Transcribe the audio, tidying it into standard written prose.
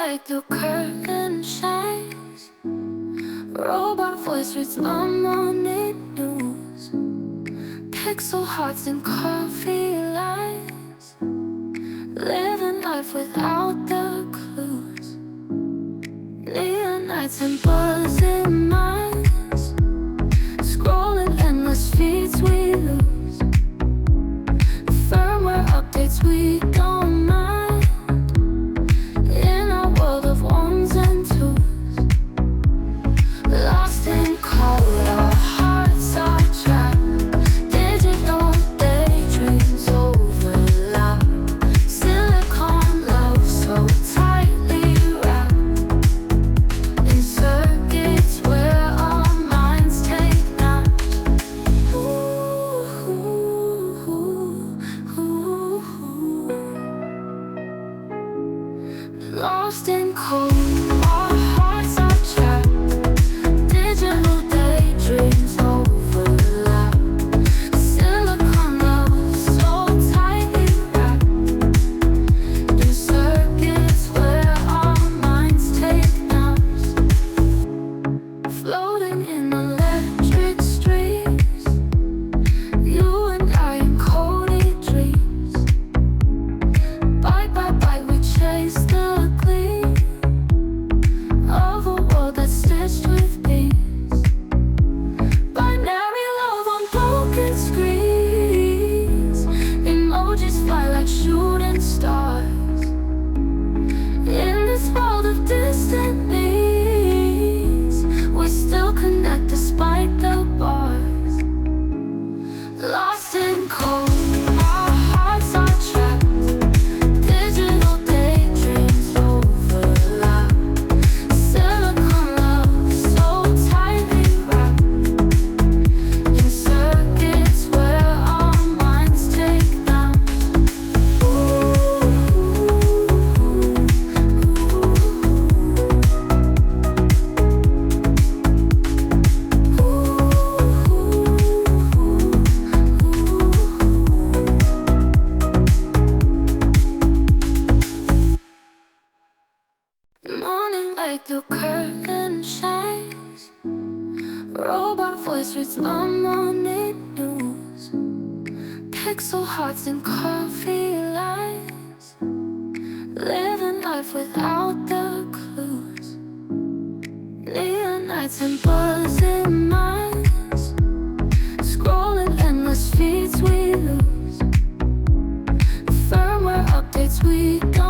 like the curtain shines. Robot voice reads my morning news. Pixel hearts and coffee lines. Living life without the clues. Neon nights and buzzing minds. Scrolling endless feeds we lose. Firmware updates we don't mind. In a world of ones and twos. Lost in code, our hearts are trapped. Digital daydreams overlap. Silicon love so tightly wrapped. In circuits where our minds take naps. Lost in code, our hearts are trapped. Digital daydreams overlap. Silicon love so tightly wrapped. In circuits where our minds take naps. Floating in electric streams. You and I in Cody dreams. Bite by bite we chase the gleam of a world that's stitched with beams. Binary love on broken screens. Emojis fly like shooting stars. In this world of distant needs, we still connect despite the bars. Lost in code, our hearts are trapped. Digital daydreams overlap. Silicon love so tightly wrapped. In circuits where our minds take naps. Morning like the curtain shines. Robot voice reads my morning news. Pixel hearts and coffee lines. Living life without the clues. Neon nights and buzzing minds. Scrolling endless feeds we lose. Firmware updates we don't